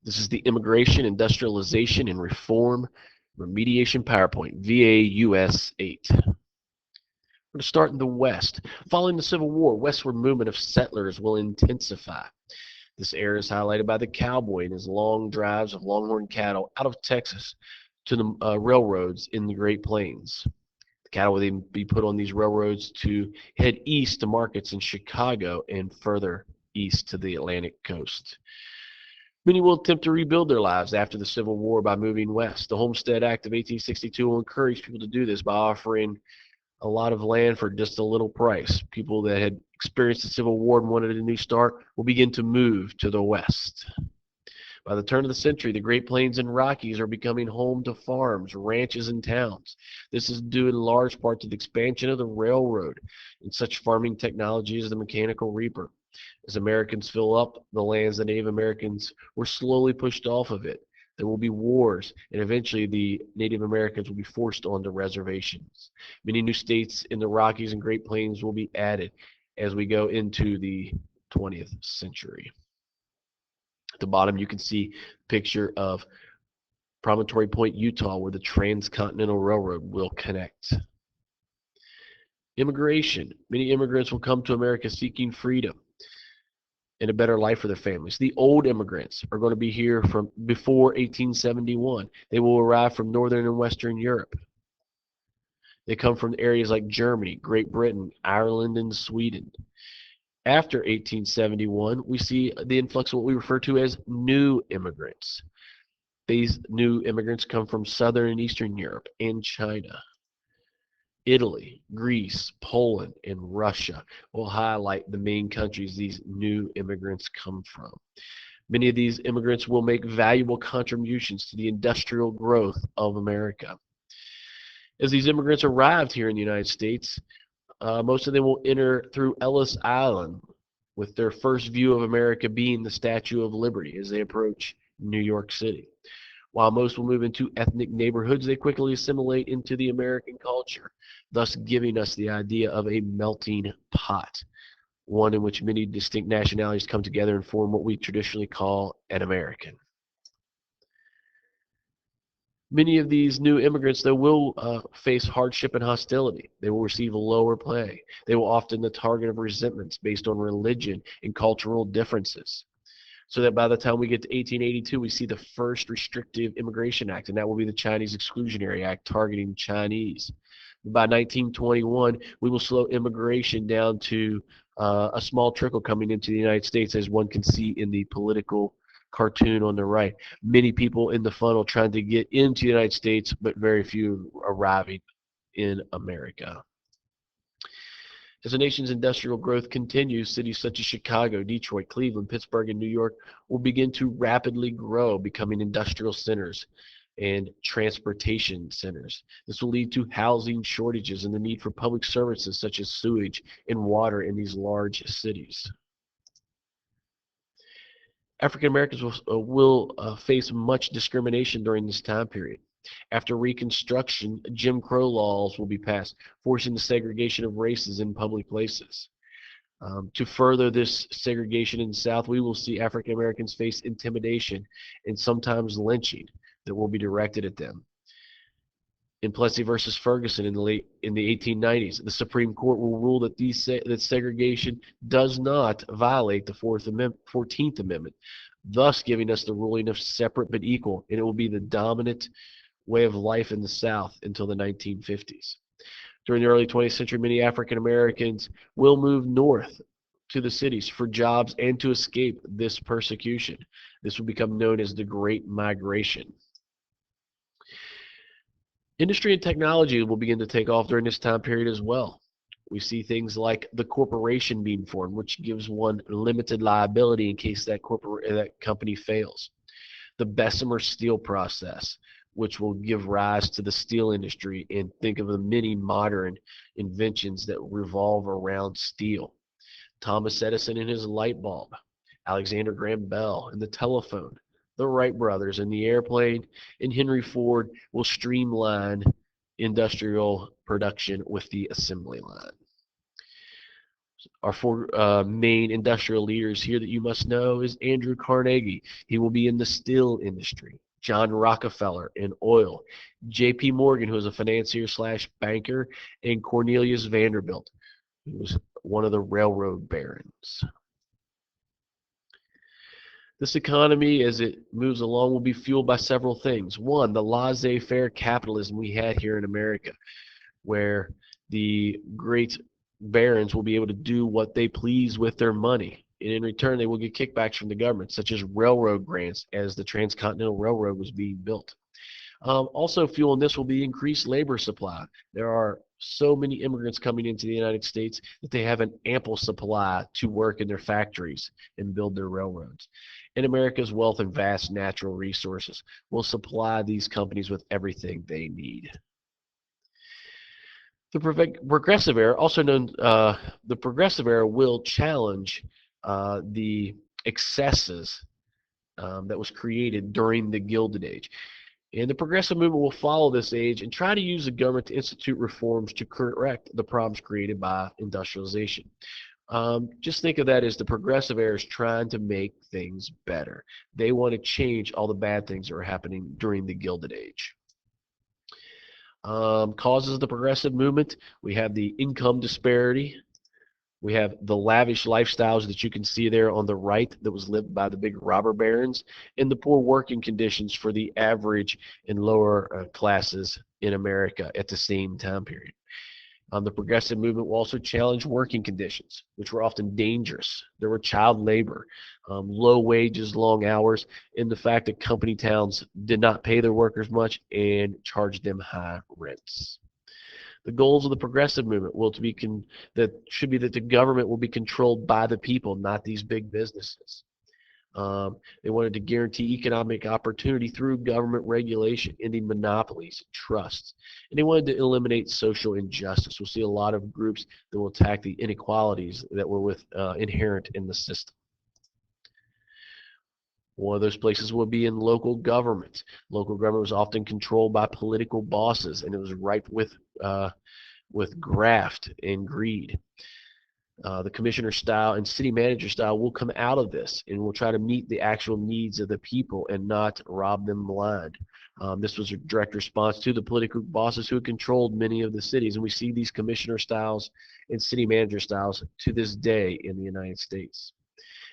This is the Immigration, Industrialization, and Reform Remediation PowerPoint, VAUS 8. We're going to start in the West. Following the Civil War, westward movement of settlers will intensify. This era is highlighted by the cowboy and his long drives of longhorn cattle out of Texas to the railroads in the Great Plains. The cattle will then be put on these railroads to head east to markets in Chicago and further east to the Atlantic coast. Many will attempt to rebuild their lives after the Civil War by moving west. The Homestead Act of 1862 will encourage people to do this by offering a lot of land for just a little price. People that had experienced the Civil War and wanted a new start will begin to move to the west. By the turn of the century, the Great Plains and Rockies are becoming home to farms, ranches, and towns. This is due in large part to the expansion of the railroad and such farming technology as the mechanical reaper. As Americans fill up the lands, the Native Americans were slowly pushed off of it. There will be wars, and eventually the Native Americans will be forced onto reservations. Many new states in the Rockies and Great Plains will be added as we go into the 20th century. At the bottom, you can see a picture of Promontory Point, Utah, where the Transcontinental Railroad will connect. Immigration. Many immigrants will come to America seeking freedom and a better life for their families. The old immigrants are going to be here from before 1871. They will arrive from Northern and Western Europe. They come from areas like Germany, Great Britain, Ireland, and Sweden. After 1871, we see the influx of what we refer to as new immigrants. These new immigrants come from Southern and Eastern Europe and China. Italy, Greece, Poland, and Russia will highlight the main countries these new immigrants come from. Many of these immigrants will make valuable contributions to the industrial growth of America. As these immigrants arrived here in the United States, most of them will enter through Ellis Island, with their first view of America being the Statue of Liberty as they approach New York City. While most will move into ethnic neighborhoods, they quickly assimilate into the American culture, thus giving us the idea of a melting pot, one in which many distinct nationalities come together and form what we traditionally call an American. Many of these new immigrants, though, will face hardship and hostility. They will receive lower pay. They will often the target of resentments based on religion and cultural differences. So that by the time we get to 1882, we see the first restrictive immigration act, and that will be the Chinese Exclusionary Act targeting Chinese. By 1921, we will slow immigration down to a small trickle coming into the United States, as one can see in the political cartoon on the right. Many people in the funnel trying to get into the United States, but very few arriving in America. As the nation's industrial growth continues, cities such as Chicago, Detroit, Cleveland, Pittsburgh, and New York will begin to rapidly grow, becoming industrial centers and transportation centers. This will lead to housing shortages and the need for public services such as sewage and water in these large cities. African Americans will face much discrimination during this time period. After Reconstruction, Jim Crow laws will be passed, forcing the segregation of races in public places. To further this segregation in the South, we will see African Americans face intimidation and sometimes lynching that will be directed at them. In Plessy versus Ferguson in the 1890s, the Supreme Court will rule that that segregation does not violate the 14th Amendment, thus giving us the ruling of separate but equal, and it will be the dominant way of life in the South until the 1950s. During the early 20th century, many African Americans will move north to the cities for jobs and to escape this persecution. This will become known as the Great Migration. Industry and technology will begin to take off during this time period as well. We see things like the corporation being formed, which gives one limited liability in case that company fails. The Bessemer steel process, which will give rise to the steel industry, and think of the many modern inventions that revolve around steel. Thomas Edison and his light bulb, Alexander Graham Bell and the telephone, the Wright brothers and the airplane, and Henry Ford will streamline industrial production with the assembly line. Our four main industrial leaders here that you must know is Andrew Carnegie. He will be in the steel industry. John Rockefeller in oil. J.P. Morgan, who is a financier slash banker, and Cornelius Vanderbilt, who was one of the railroad barons. This economy, as it moves along, will be fueled by several things. One, the laissez-faire capitalism we had here in America, where the great barons will be able to do what they please with their money. And in return, they will get kickbacks from the government, such as railroad grants as the Transcontinental Railroad was being built. Also fueling this will be increased labor supply. There are so many immigrants coming into the United States that they have an ample supply to work in their factories and build their railroads. And America's wealth and vast natural resources will supply these companies with everything they need. The progressive era, also known, the progressive era will challenge the excesses that was created during the Gilded Age. And the progressive movement will follow this age and try to use the government to institute reforms to correct the problems created by industrialization. Just think of that as the progressive era is trying to make things better. They want to change all the bad things that were happening during the Gilded Age. Causes of the progressive movement, we have the income disparity. We have the lavish lifestyles that you can see there on the right that was lived by the big robber barons, and the poor working conditions for the average and lower classes in America at the same time period. The progressive movement will also challenge working conditions, which were often dangerous. There were child labor, low wages, long hours, and the fact that company towns did not pay their workers much and charged them high rents. The goals of the progressive movement should be that the government will be controlled by the people, not these big businesses. They wanted to guarantee economic opportunity through government regulation, ending monopolies, trusts, and they wanted to eliminate social injustice. We'll see a lot of groups that will attack the inequalities that were inherent in the system. One of those places will be in local government. Local government was often controlled by political bosses, and it was ripe with graft and greed. The commissioner style and city manager style will come out of this and will try to meet the actual needs of the people and not rob them blind. This was a direct response to the political bosses who had controlled many of the cities, and we see these commissioner styles and city manager styles to this day in the United States.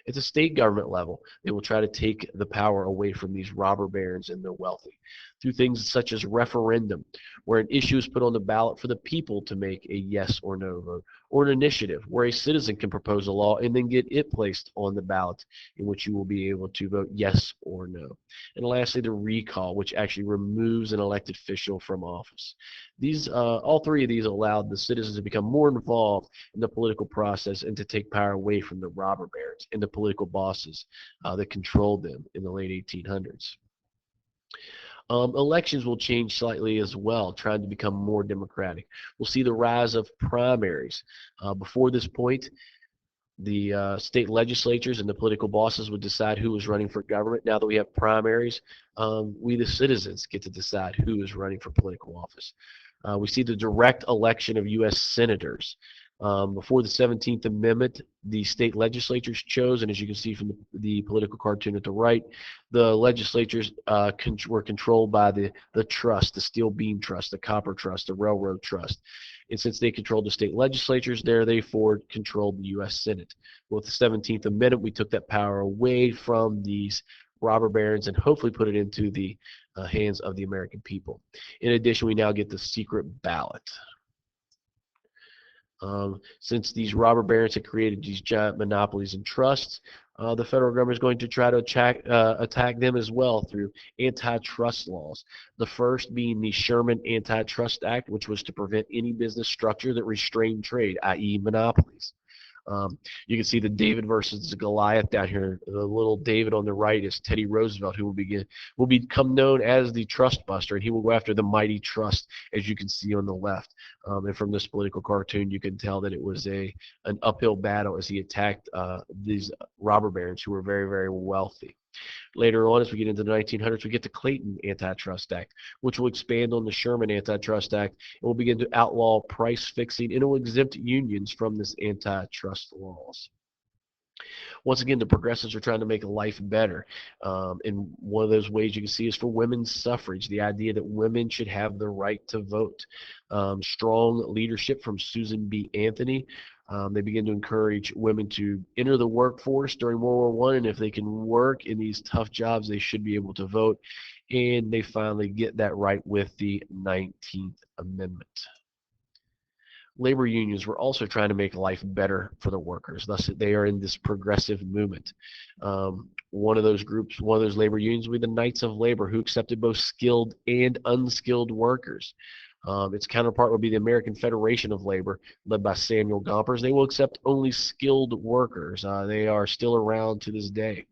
At the state government level, they will try to take the power away from these robber barons and the wealthy through things such as referendum, where an issue is put on the ballot for the people to make a yes or no vote, or an initiative where a citizen can propose a law and then get it placed on the ballot in which you will be able to vote yes or no. And lastly, the recall, which actually removes an elected official from office. All three of these allowed the citizens to become more involved in the political process and to take power away from the robber barons and the political bosses that controlled them in the late 1800s. Elections will change slightly as well, trying to become more democratic. We'll see the rise of primaries. Before this point, the state legislatures and the political bosses would decide who was running for government. Now that we have primaries, we the citizens get to decide who is running for political office. We see the direct election of U.S. senators. Before the 17th Amendment, the state legislatures chose, and as you can see from the political cartoon at the right, the legislatures were controlled by the trust, the steel beam trust, the copper trust, the railroad trust. And since they controlled the state legislatures, they therefore controlled the U.S. Senate. With the 17th Amendment, we took that power away from these robber barons and hopefully put it into the hands of the American people. In addition, we now get the secret ballot. Since these robber barons had created these giant monopolies and trusts, the federal government is going to try to attack them as well through antitrust laws. The first being the Sherman Antitrust Act, which was to prevent any business structure that restrained trade, i.e. monopolies. You can see the David versus Goliath down here. The little David on the right is Teddy Roosevelt, who will become known as the Trust Buster, and he will go after the mighty trust, as you can see on the left. And from this political cartoon, you can tell that it was an uphill battle as he attacked these robber barons who were very, very wealthy. Later on, as we get into the 1900s, we get the Clayton Antitrust Act, which will expand on the Sherman Antitrust Act and will begin to outlaw price fixing, and it will exempt unions from this antitrust laws. Once again, the progressives are trying to make life better. And one of those ways you can see is for women's suffrage, the idea that women should have the right to vote. Strong leadership from Susan B. Anthony. They begin to encourage women to enter the workforce during World War I, and if they can work in these tough jobs, they should be able to vote. And they finally get that right with the 19th Amendment. Labor unions were also trying to make life better for the workers. Thus, they are in this progressive movement. One of those groups, one of those labor unions, will be the Knights of Labor, who accepted both skilled and unskilled workers. Its counterpart will be the American Federation of Labor, led by Samuel Gompers. They will accept only skilled workers. They are still around to this day.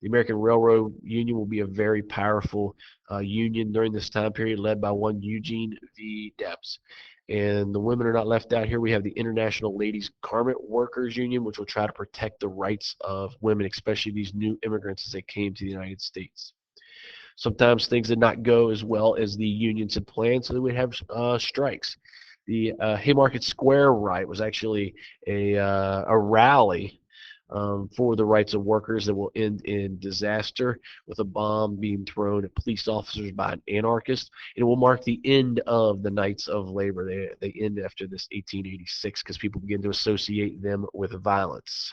The American Railroad Union will be a very powerful union during this time period, led by one Eugene V. Debs. And the women are not left out here. We have the International Ladies Garment Workers Union, which will try to protect the rights of women, especially these new immigrants as they came to the United States. Sometimes things did not go as well as the unions had planned, so they would have strikes. The Haymarket Square riot was actually a rally for the rights of workers that will end in disaster, with a bomb being thrown at police officers by an anarchist. It will mark the end of the Knights of Labor. They end after this 1886 because people begin to associate them with violence.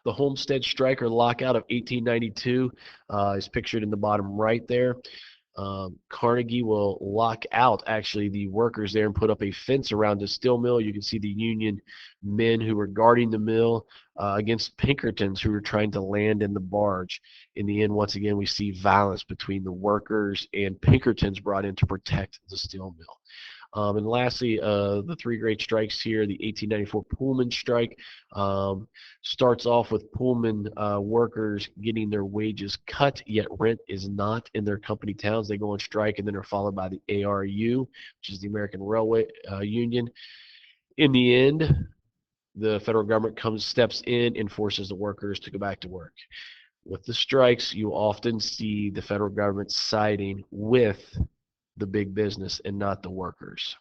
The Homestead Strike or Lockout of 1892 is pictured in the bottom right there. Carnegie will lock out actually the workers there and put up a fence around the steel mill. You can see the Union men who were guarding the mill against Pinkertons who were trying to land in the barge. In the end, once again, we see violence between the workers and Pinkertons brought in to protect the steel mill. And lastly, the three great strikes here, the 1894 Pullman strike starts off with Pullman workers getting their wages cut, yet rent is not in their company towns. They go on strike and then are followed by the ARU, which is the American Railway Union. In the end, the federal government steps in and forces the workers to go back to work. With the strikes, you often see the federal government siding with the big business and not the workers.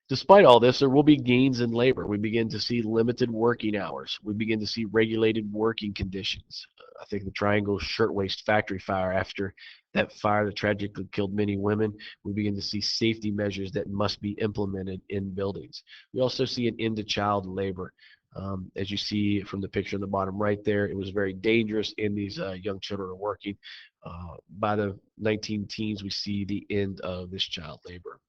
Despite all this, there will be gains in labor. We begin to see limited working hours. We begin to see regulated working conditions. I think the Triangle Shirtwaist Factory fire, after that fire that tragically killed many women, we begin to see safety measures that must be implemented in buildings. We also see an end to child labor. As you see from the picture on the bottom right there, it was very dangerous, and these young children are working. By the 19-teens, we see the end of this child labor.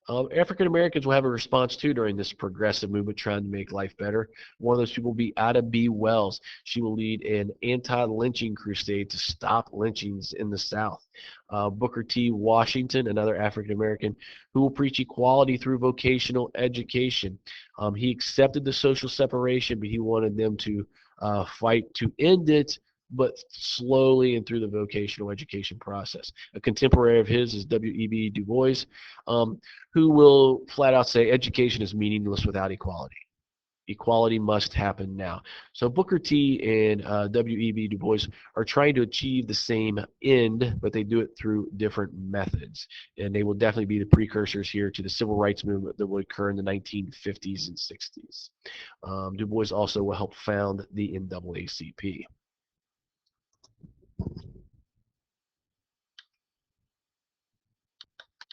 African Americans will have a response too during this progressive movement trying to make life better. One of those people will be Ida B. Wells. She will lead an anti-lynching crusade to stop lynchings in the South. Booker T. Washington, another African American, who will preach equality through vocational education. He accepted the social separation, but he wanted them to fight to end it, but slowly and through the vocational education process. A contemporary of his is W.E.B. Du Bois, who will flat out say education is meaningless without equality. Equality must happen now. So Booker T and W.E.B. Du Bois are trying to achieve the same end, but they do it through different methods. And they will definitely be the precursors here to the civil rights movement that will occur in the 1950s and 60s. Du Bois also will help found the NAACP.